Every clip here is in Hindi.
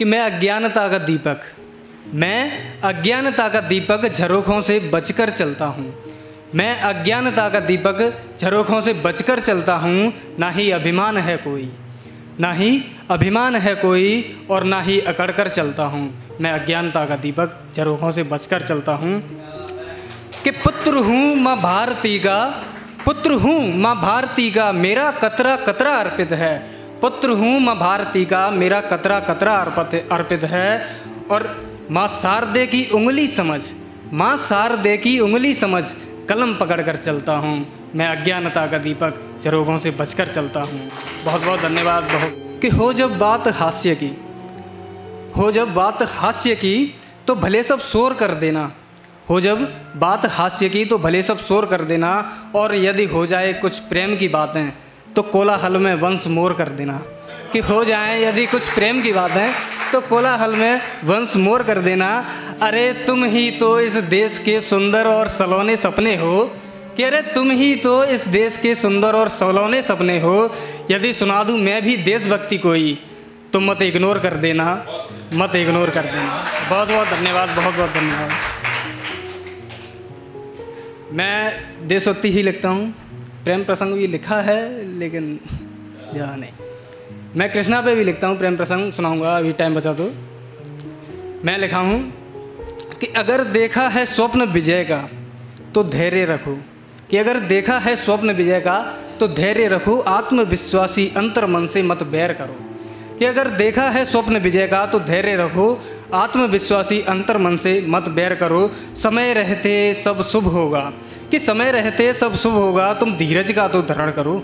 कि मैं अज्ञानता का दीपक झरोखों से बचकर चलता हूँ। मैं अज्ञानता का दीपक झरोखों से बचकर चलता हूँ। ना ही अभिमान है कोई और ना ही अकड़ कर चलता हूँ। मैं अज्ञानता का दीपक झरोखों से बचकर चलता हूँ। कि पुत्र हूँ माँ भारती का मेरा कतरा कतरा अर्पित है। पुत्र हूँ माँ भारती का मेरा कतरा कतरा अर्पित है। और माँ शारदे की उंगली समझ कलम पकड़ कर चलता हूँ। मैं अज्ञानता का दीपक झरोखों से बचकर चलता हूँ। बहुत बहुत धन्यवाद। कि हो जब बात हास्य की तो भले सब शोर कर देना। हो जब बात हास्य की तो भले सब शोर कर देना। और यदि हो जाए कुछ प्रेम की बातें तो कोलाहल में वंश मोर कर देना। कि हो जाए यदि कुछ प्रेम की बातें तो कोलाहल में वंश मोर कर देना। अरे तुम ही तो इस देश के सुंदर और सलोने सपने हो। कि अरे तुम ही तो इस देश के सुंदर और सलोने सपने हो। यदि सुना दूँ मैं भी देशभक्ति कोई तो मत इग्नोर कर देना। बहुत बहुत धन्यवाद। मैं देशभक्ति ही लिखता हूँ। प्रेम प्रसंग भी लिखा है लेकिन ज़्यादा नहीं। मैं कृष्णा पे भी लिखता हूँ प्रेम प्रसंग, सुनाऊंगा अभी टाइम बचा तो। मैं लिखा हूँ कि अगर देखा है स्वप्न विजय का तो धैर्य रखो। कि अगर देखा है स्वप्न विजय का तो धैर्य रखो। आत्मविश्वासी अंतर मन से मत बैर करो। कि अगर देखा है स्वप्न विजय का तो धैर्य रखो। आत्मविश्वासी अंतर मन से मत बैर करो। समय रहते सब शुभ होगा। कि समय रहते सब शुभ होगा तुम धीरज का तो धारण करो।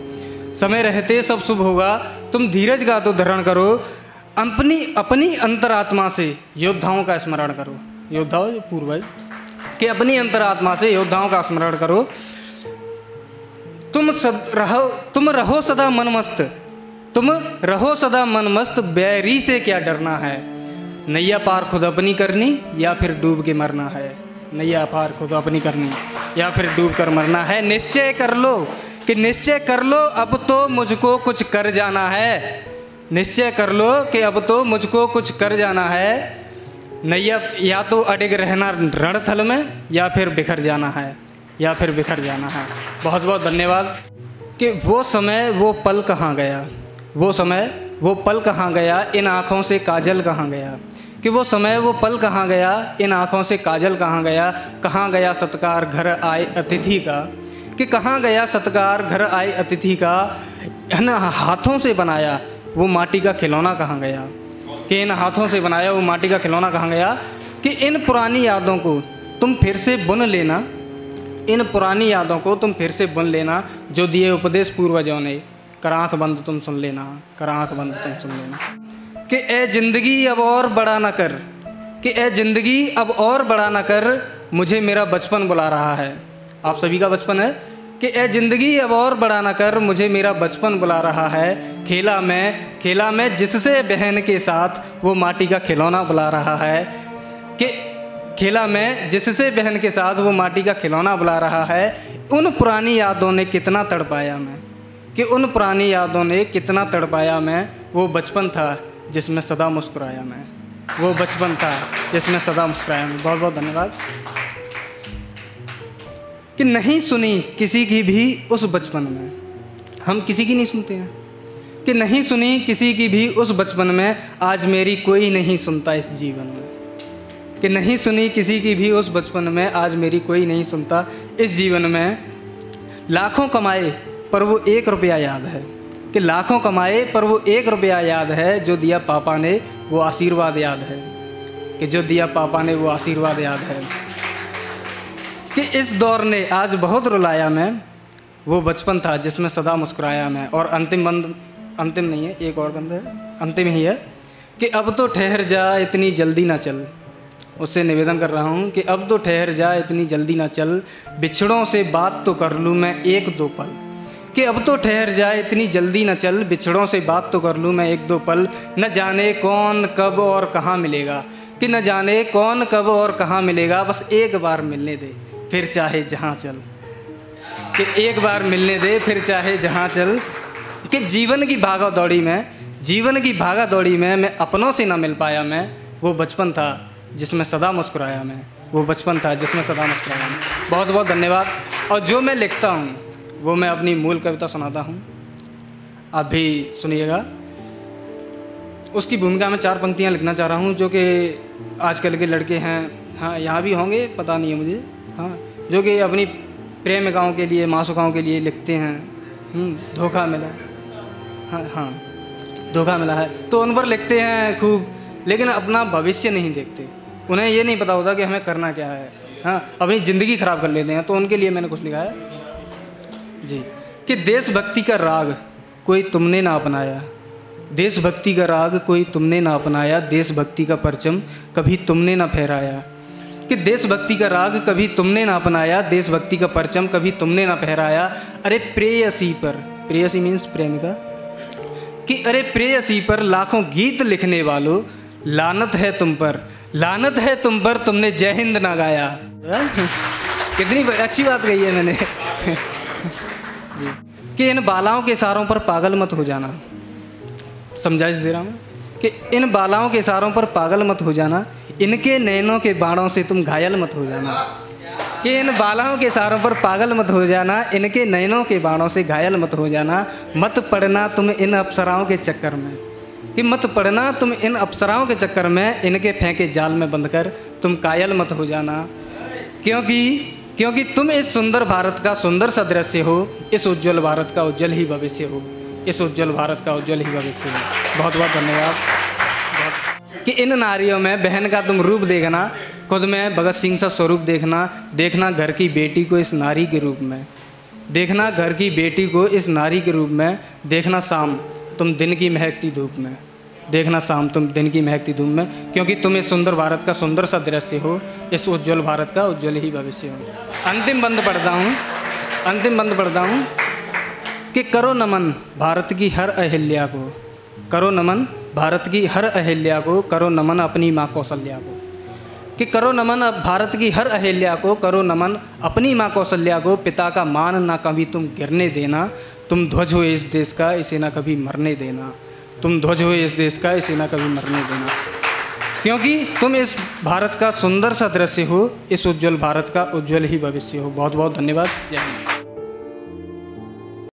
समय रहते सब शुभ होगा तुम धीरज का तो धारण करो। अपनी अंतरात्मा से योद्धाओं का स्मरण करो। योद्धाओं जो पूर्वज कि अपनी अंतरात्मा से योद्धाओं का स्मरण करो। तुम रहो सदा मन मस्त बैरी से क्या डरना है। नैया पार खुद अपनी करनी या फिर डूब के मरना है। नैया पार खुद अपनी करनी या फिर डूब कर मरना है। निश्चय कर लो अब तो मुझको कुछ कर जाना है। निश्चय कर लो कि अब तो मुझको कुछ कर जाना है। नैया या तो अडिग रहना रणथल में या फिर बिखर जाना है। बहुत बहुत धन्यवाद। कि वो समय वो पल कहाँ गया इन आँखों से काजल कहाँ गया। कि वो समय वो पल कहाँ गया इन आँखों से काजल कहाँ गया। कहाँ गया सत्कार घर आए अतिथि का। कि कहाँ गया सत्कार घर आए अतिथि का। इन हाथों से बनाया वो माटी का खिलौना कहाँ गया। कि इन हाथों से बनाया वो माटी का खिलौना कहाँ गया। कि इन पुरानी यादों को तुम फिर से बुन लेना। जो दिए उपदेश पूर्वजों ने कर आँख बंद तुम सुन लेना। कि ए जिंदगी अब और बड़ा न कर मुझे मेरा बचपन बुला रहा है। आप सभी का बचपन है। कि ए जिंदगी अब और बड़ा न कर मुझे मेरा बचपन बुला रहा है। खेला मैं जिससे बहन के साथ वो माटी का खिलौना बुला रहा है। कि खेला मैं जिससे बहन के साथ वो माटी का खिलौना बुला रहा है। उन पुरानी यादों ने कितना तड़पाया मैं। वो बचपन था जिसमें सदा मुस्कुराया मैं। बहुत बहुत धन्यवाद। कि नहीं सुनी किसी की भी उस बचपन में। हम किसी की नहीं सुनते हैं। कि नहीं सुनी किसी की भी उस बचपन में आज मेरी कोई नहीं सुनता इस जीवन में। कि नहीं सुनी किसी की भी उस बचपन में आज मेरी कोई नहीं सुनता इस जीवन में। लाखों कमाए पर वो 1 रुपया याद है। कि लाखों कमाए पर वो 1 रुपया याद है। जो दिया पापा ने वो आशीर्वाद याद है। कि इस दौर ने आज बहुत रुलाया मैं। वो बचपन था जिसमें सदा मुस्कुराया मैं। और अंतिम नहीं है, एक और बंद है, अंतिम ही है। कि अब तो ठहर जा इतनी जल्दी ना चल। उससे निवेदन कर रहा हूँ कि अब तो ठहर जा इतनी जल्दी ना चल। बिछड़ों से बात तो कर लूँ मैं 1-2 पल। कि अब तो ठहर जा इतनी जल्दी ना चल। बिछड़ों से बात तो कर लूँ मैं 1-2 पल। न जाने कौन कब और कहाँ मिलेगा। कि न जाने कौन कब और कहाँ मिलेगा। बस एक बार मिलने दे फिर चाहे जहाँ चल। कि एक बार मिलने दे फिर चाहे जहाँ चल। कि जीवन की भागा दौड़ी में जीवन की भागा दौड़ी में मैं अपनों से ना मिल पाया मैं, वो बचपन था जिसमें सदा मुस्कुराया मैं, वो बचपन था जिसमें सदा मुस्कुराया मैं। बहुत बहुत धन्यवाद। और जो मैं लिखता हूँ वो मैं अपनी मूल कविता सुनाता हूँ, आप भी सुनिएगा। उसकी भूमिका में 4 पंक्तियाँ लिखना चाह रहा हूँ, जो कि आजकल के लड़के हैं, हाँ यहाँ भी होंगे पता नहीं है मुझे, हाँ, जो कि अपनी प्रेमिकाओं के लिए, मासूकाओं के लिए लिखते हैं। धोखा मिला, हाँ धोखा मिला है तो उन पर लिखते हैं खूब, लेकिन अपना भविष्य नहीं देखते। उन्हें ये नहीं पता होता कि हमें करना क्या है, हाँ, अपनी ज़िंदगी ख़राब कर लेते हैं। तो उनके लिए मैंने कुछ लिखा है जी, कि देशभक्ति का राग कोई तुमने ना अपनाया, देशभक्ति का राग कोई तुमने ना अपनाया, देशभक्ति का परचम कभी तुमने ना फहराया। कि देशभक्ति का राग कभी तुमने ना अपनाया, देशभक्ति का परचम कभी तुमने ना फहराया। अरे प्रेयसी पर, प्रेयसी मीन्स प्रेमिका, कि अरे प्रेयसी पर लाखों गीत लिखने वालों, लानत है तुम पर, लानत है तुम पर, तुमने जय हिंद ना गाया। कितनी अच्छी बात कही है मैंने। कि इन बालाओं के इशारों पर पागल मत हो जाना, समझाइश दे रहा हूँ, कि इन बालाओं के इशारों पर पागल मत हो जाना, इनके नैनों के बाणों से तुम घायल मत हो जाना। कि इन बालाओं के इशारों पर पागल मत हो जाना, इनके नैनों के बाणों से घायल मत हो जाना। मत पड़ना तुम इन अप्सराओं के चक्कर में, कि मत पड़ना तुम इन अप्सराओं के चक्कर में, इनके फेंके जाल में बंधकर तुम कायल मत हो जाना। क्योंकि तुम इस सुंदर भारत का सुंदर सा दृश्य हो, इस उज्ज्वल भारत का उज्ज्वल ही भविष्य हो, इस उज्ज्वल भारत का उज्ज्वल ही भविष्य हो। बहुत बहुत धन्यवाद। कि इन नारियों में बहन का तुम रूप देखना, खुद में भगत सिंह सा स्वरूप देखना, देखना घर की बेटी को इस नारी के रूप में, देखना घर की बेटी को इस नारी के रूप में, देखना शाम तुम दिन की महकती धूप में, देखना शाम तुम दिन की महकती धूप में, क्योंकि तुम इस सुंदर भारत का सुंदर सा दृश्य हो, इस उज्ज्वल भारत का उज्ज्वल ही भविष्य हो। अंतिम बंद पढ़ता हूँ कि करो नमन भारत की हर अहिल्या को, करो नमन भारत की हर अहिल्या को, करो नमन अपनी माँ कौशल्या को। कि करो नमन भारत की हर अहिल्या को, करो नमन अपनी माँ कौशल्या को। पिता का मान ना कभी तुम गिरने देना, तुम ध्वज हो इस देश का, इसे ना कभी मरने देना, तुम ध्वज हो इस देश का, इसे ना कभी मरने देना। क्योंकि तुम इस भारत का सुंदर सा दृश्य हो, इस उज्ज्वल भारत का उज्ज्वल ही भविष्य हो। बहुत बहुत धन्यवाद। जय हिंद।